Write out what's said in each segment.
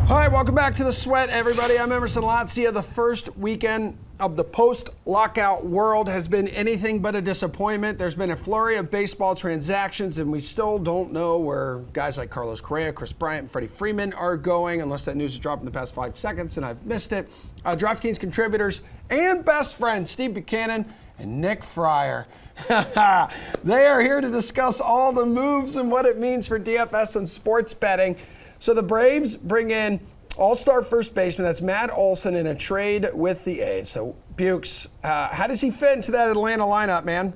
All right, welcome back to The Sweat, everybody. I'm Emerson Latzia. The first weekend of the post-lockout world has been anything but a disappointment. There's been a flurry of baseball transactions, and we still don't know where guys like Carlos Correa, Chris Bryant, and Freddie Freeman are going, unless that news has dropped in the past 5 seconds, and I've missed it. DraftKings contributors and best friends Steve Buchanan and Nick Friar. They are here to discuss all the moves and what it means for DFS and sports betting. So the Braves bring in all-star first baseman, that's Matt Olson, in a trade with the A's. So, Bukes, how does he fit into that Atlanta lineup, man?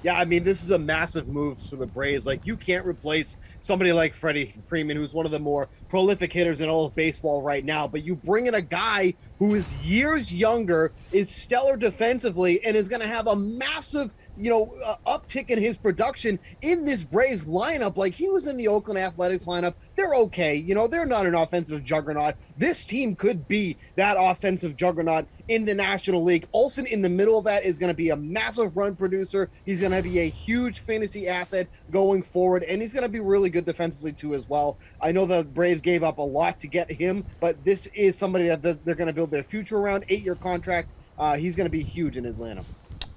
Yeah, I mean, this is a massive move for the Braves. Like, you can't replace somebody like Freddie Freeman, who's one of the more prolific hitters in all of baseball right now. But you bring in a guy who is years younger, is stellar defensively, and is going to have a massive, uptick in his production in this Braves lineup. Like, he was in the Oakland Athletics lineup. They're okay. They're not an offensive juggernaut. This team could be that offensive juggernaut in the National League. Olson in the middle of that is going to be a massive run producer. He's going to be a huge fantasy asset going forward, and he's going to be really good defensively too as well. I know the Braves gave up a lot to get him, but this is somebody that they're going to build their future around. 8-year contract. He's going to be huge in Atlanta.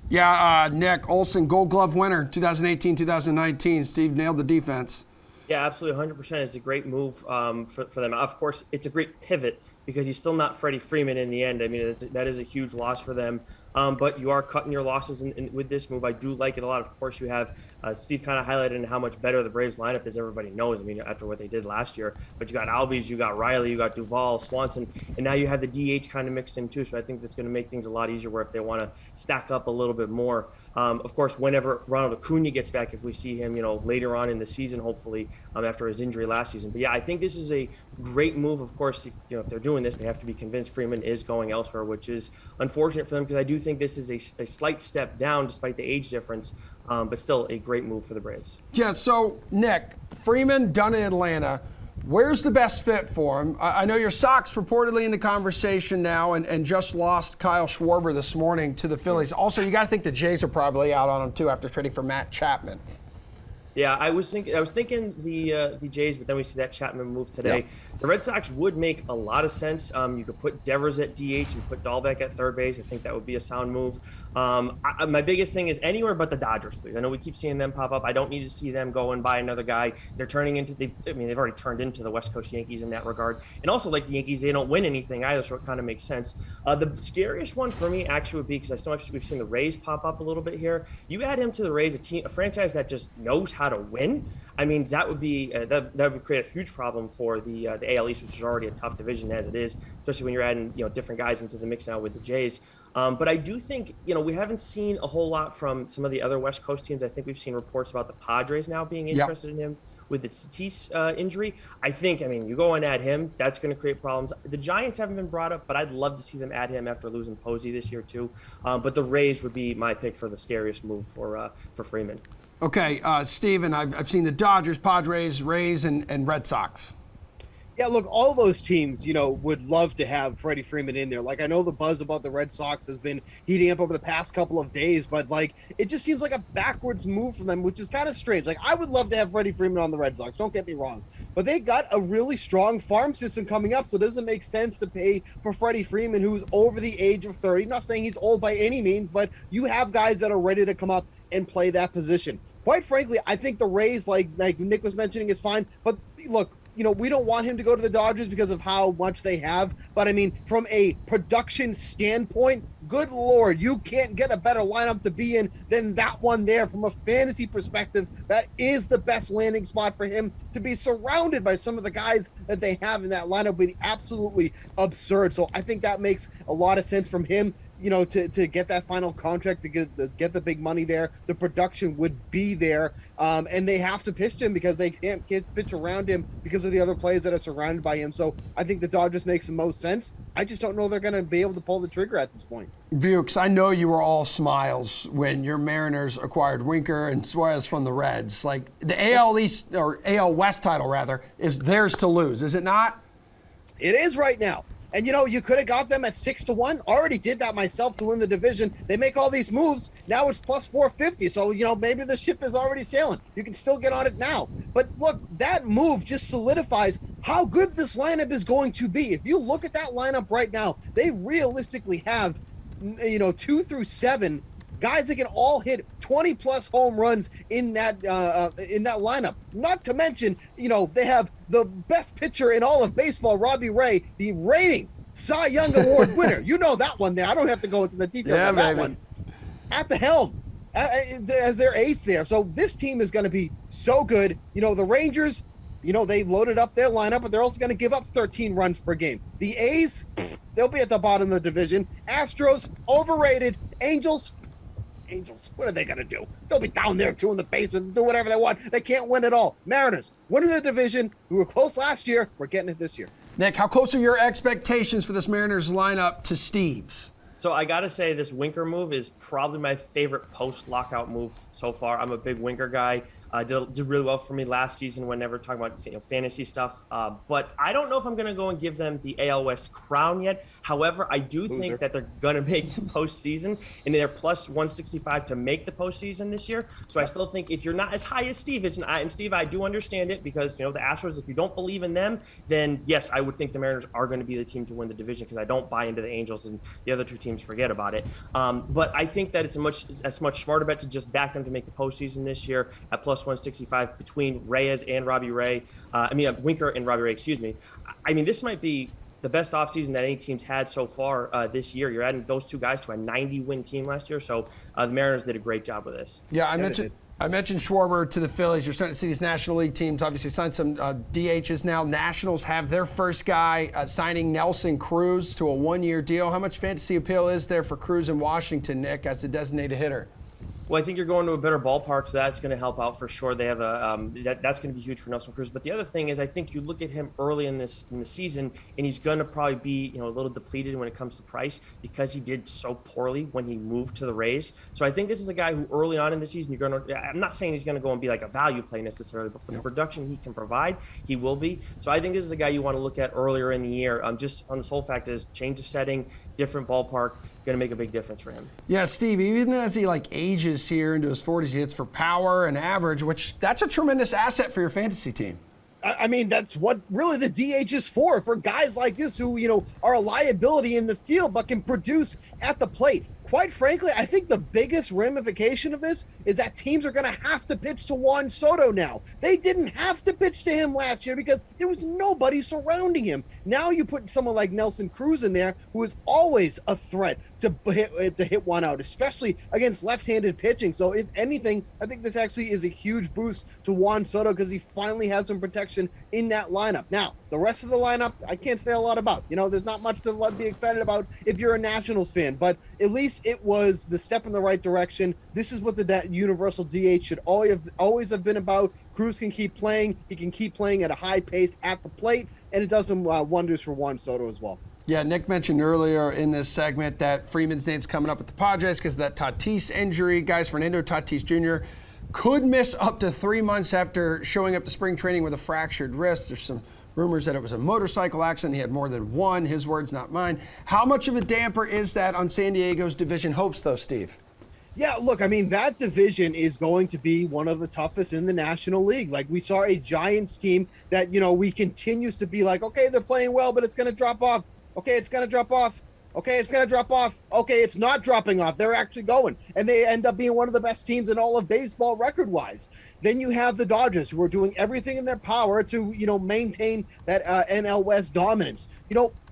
Yeah, Nick, Olson, Gold Glove winner, 2018-2019. Steve nailed the defense. Yeah, absolutely, 100%. It's a great move for them. Of course, it's a great pivot because he's still not Freddie Freeman in the end. I mean, that is a huge loss for them. But you are cutting your losses with this move. I do like it a lot. Of course, you have Steve kind of highlighted how much better the Braves lineup is. Everybody knows. I mean, after what they did last year. But you got Albies, you got Riley, you got Duvall, Swanson, and now you have the DH kind of mixed in too. So I think that's going to make things a lot easier where if they want to stack up a little bit more. Of course, whenever Ronald Acuna gets back, if we see him, later on in the season, hopefully, after his injury last season. But yeah, I think this is a great move. Of course, if they're doing this, they have to be convinced Freeman is going elsewhere, which is unfortunate for them because I do think this is a slight step down despite the age difference, but still a great move for the Braves. Yeah, so Nick, Freeman done in Atlanta. Where's the best fit for him? I know your Sox reportedly in the conversation now and just lost Kyle Schwarber this morning to the Phillies. Also, you got to think the Jays are probably out on him too after trading for Matt Chapman. Yeah, I was thinking the Jays, but then we see that Chapman move today. Yeah. The Red Sox would make a lot of sense. You could put Devers at DH and put Dahlbeck at third base. I think that would be a sound move. My biggest thing is anywhere but the Dodgers, please. I know we keep seeing them pop up. I don't need to see them go and buy another guy. They're turning into they've already turned into the West Coast Yankees in that regard. And also, like the Yankees, they don't win anything either, so it kind of makes sense. The scariest one for me actually would be because we've seen the Rays pop up a little bit here. You add him to the Rays, a franchise that just knows how to win. I mean, that would be that would create a huge problem for the AL East, which is already a tough division as it is, especially when you're adding different guys into the mix now with the Jays. But I do think we haven't seen a whole lot from some of the other West Coast teams. I think we've seen reports about the Padres now being interested in him with the Tatis injury. I think, you go and add him, that's going to create problems. The Giants haven't been brought up, but I'd love to see them add him after losing Posey this year too. But the Rays would be my pick for the scariest move for Freeman. Okay, Steven, I've seen the Dodgers, Padres, Rays, and Red Sox. Yeah, look, all those teams, would love to have Freddie Freeman in there. Like, I know the buzz about the Red Sox has been heating up over the past couple of days, but, it just seems like a backwards move for them, which is kind of strange. Like, I would love to have Freddie Freeman on the Red Sox, don't get me wrong. But they got a really strong farm system coming up, so it doesn't make sense to pay for Freddie Freeman, who's over the age of 30. I'm not saying he's old by any means, but you have guys that are ready to come up and play that position. Quite frankly, I think the Rays, like Nick was mentioning, is fine. But look, we don't want him to go to the Dodgers because of how much they have. But, from a production standpoint, good Lord, you can't get a better lineup to be in than that one there. From a fantasy perspective, that is the best landing spot for him. To be surrounded by some of the guys that they have in that lineup would be absolutely absurd. So I think that makes a lot of sense from him. To get that final contract, to get the big money there, the production would be there, and they have to pitch him because they can't pitch around him because of the other players that are surrounded by him. So I think the Dodgers makes the most sense. I just don't know they're going to be able to pull the trigger at this point. Bukes, I know you were all smiles when your Mariners acquired Winker and Suarez from the Reds. Like the AL East or AL West title rather is theirs to lose, is it not? It is right now. And you could have got them at 6-1. Already did that myself to win the division. They make all these moves. Now it's plus 450. So, maybe the ship is already sailing. You can still get on it now. But look, that move just solidifies how good this lineup is going to be. If you look at that lineup right now, they realistically have, 2 through 7 guys that can all hit 20 plus home runs in that lineup. Not to mention, they have the best pitcher in all of baseball, Robbie Ray, the reigning Cy Young Award winner. You know that one there. I don't have to go into the details of that one. At the helm as their ace there. So this team is going to be so good. The Rangers, they loaded up their lineup, but they're also going to give up 13 runs per game. The A's, they'll be at the bottom of the division. Astros, overrated. Angels, what are they going to do? They'll be down there too in the basement, do whatever they want. They can't win at all. Mariners, winning the division. We were close last year. We're getting it this year. Nick, how close are your expectations for this Mariners lineup to Steve's? So I got to say this Winker move is probably my favorite post-lockout move so far. I'm a big Winker guy. Did really well for me last season whenever talking about fantasy stuff. But I don't know if I'm going to go and give them the AL West crown yet. However, I do think that they're going to make the postseason, and they're plus 165 to make the postseason this year. So I still think if you're not as high as Steve is, and Steve, I do understand it because, the Astros, if you don't believe in them, then yes, I would think the Mariners are going to be the team to win the division because I don't buy into the Angels and the other two teams forget about it. But I think that it's a much smarter bet to just back them to make the postseason this year at plus 165 between Reyes and Robbie Ray. Winker and Robbie Ray, excuse me. This might be the best offseason that any team's had so far this year. You're adding those two guys to a 90-win team last year. So the Mariners did a great job with this. Yeah, I mentioned Schwarber to the Phillies. You're starting to see these National League teams obviously sign some DHs now. Nationals have their first guy signing Nelson Cruz to a one-year deal. How much fantasy appeal is there for Cruz in Washington, Nick, as the designated hitter? Well, I think you're going to a better ballpark, so that's going to help out for sure. They have that's going to be huge for Nelson Cruz. But the other thing is, I think you look at him early in the season, and he's going to probably be a little depleted when it comes to price because he did so poorly when he moved to the Rays. So I think this is a guy who early on in the season you're going to. I'm not saying he's going to go and be like a value play necessarily, but for the production he can provide, he will be. So I think this is a guy you want to look at earlier in the year. Just on the sole fact is change of setting, different ballpark. Going to make a big difference for him. Yeah, Steve, even as he ages here into his 40s, he hits for power and average, which that's a tremendous asset for your fantasy team. That's what really the DH is for guys like this who, are a liability in the field but can produce at the plate. Quite frankly, I think the biggest ramification of this is that teams are going to have to pitch to Juan Soto now. They didn't have to pitch to him last year because there was nobody surrounding him. Now you put someone like Nelson Cruz in there, who is always a threat to hit one out, especially against left-handed pitching. So if anything, I think this actually is a huge boost to Juan Soto because he finally has some protection in that lineup. Now, the rest of the lineup, I can't say a lot about. There's not much to be excited about if you're a Nationals fan, but at least it was the step in the right direction. This is what the universal DH should always have been about. Cruz can keep playing. He can keep playing at a high pace at the plate, and it does some wonders for Juan Soto as well. Yeah, Nick mentioned earlier in this segment that Freeman's name's coming up with the Padres because of that Tatis injury. Guys, Fernando Tatis Jr. could miss up to 3 months after showing up to spring training with a fractured wrist. There's some rumors that it was a motorcycle accident. He had more than one. His words, not mine. How much of a damper is that on San Diego's division hopes, though, Steve? Yeah, look, that division is going to be one of the toughest in the National League. We saw a Giants team that, we continues to be like, okay, they're playing well, but it's going to drop off. Okay, it's going to drop off. Okay, it's going to drop off. Okay, it's not dropping off. They're actually going. And they end up being one of the best teams in all of baseball record-wise. Then you have the Dodgers, who are doing everything in their power to, maintain that NL West dominance.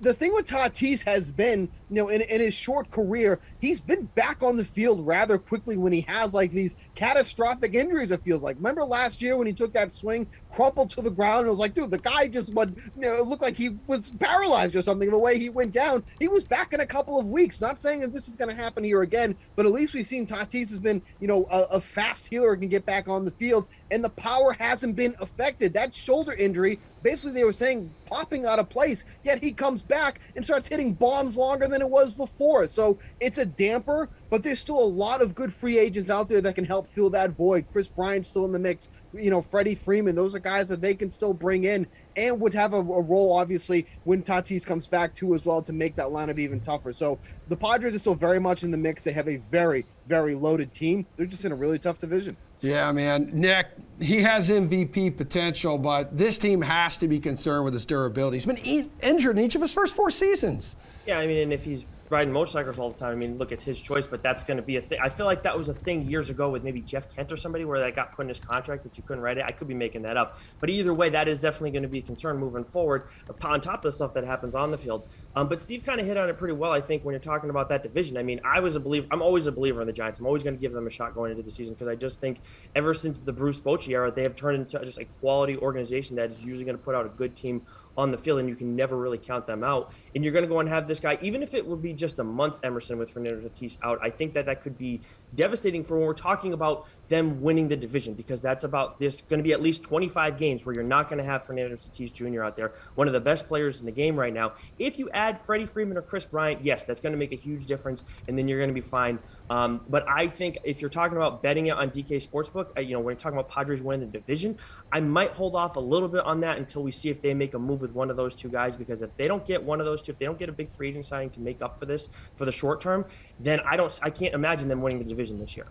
The thing with Tatis has been, in his short career, he's been back on the field rather quickly when he has these catastrophic injuries, it feels like. Remember last year when he took that swing, crumpled to the ground, and it was like, dude, the guy just it looked like he was paralyzed or something the way he went down. He was back in a couple of weeks. Not saying that this is going to happen here again, but at least we've seen Tatis has been, a fast healer and can get back on the field. miles, and the power hasn't been affected. That shoulder injury, basically they were saying popping out of place, yet he comes back and starts hitting bombs longer than it was before. So it's a damper, but there's still a lot of good free agents out there that can help fill that void. Chris Bryant's still in the mix. Freddie Freeman, those are guys that they can still bring in and would have a role, obviously, when Tatis comes back too as well, to make that lineup even tougher. So the Padres are still very much in the mix. They have a very, very loaded team. They're just in a really tough division. Yeah, man. Nick, he has MVP potential, but this team has to be concerned with his durability. He's been injured in each of his first 4 seasons. Yeah, I mean, and if he's riding motorcycles all the time, I mean, look, it's his choice, but that's going to be a thing. I feel like that was a thing years ago with maybe Jeff Kent or somebody where that got put in his contract that you couldn't write it. I could be making that up. But either way, that is definitely going to be a concern moving forward on top of the stuff that happens on the field. But Steve kind of hit on it pretty well, I think, when you're talking about that division. I mean, I'm always a believer in the Giants. I'm always going to give them a shot going into the season because I just think ever since the Bruce Bochy era, they have turned into just a quality organization that is usually going to put out a good team on the field, and you can never really count them out. And you're going to go and have this guy, even if it would be just a month, Emerson, with Fernando Tatis out, I think that could be devastating for when we're talking about them winning the division, because there's going to be at least 25 games where you're not going to have Fernando Tatis Jr. out there, one of the best players in the game right now. If you add Freddie Freeman or Chris Bryant, yes, that's going to make a huge difference, and then you're going to be fine. But I think if you're talking about betting it on DK Sportsbook, when you're talking about Padres winning the division, I might hold off a little bit on that until we see if they make a move with one of those two guys, because if they don't get one of those two, if they don't get a big free agent signing to make up for this for the short term, then I can't imagine them winning the division this year.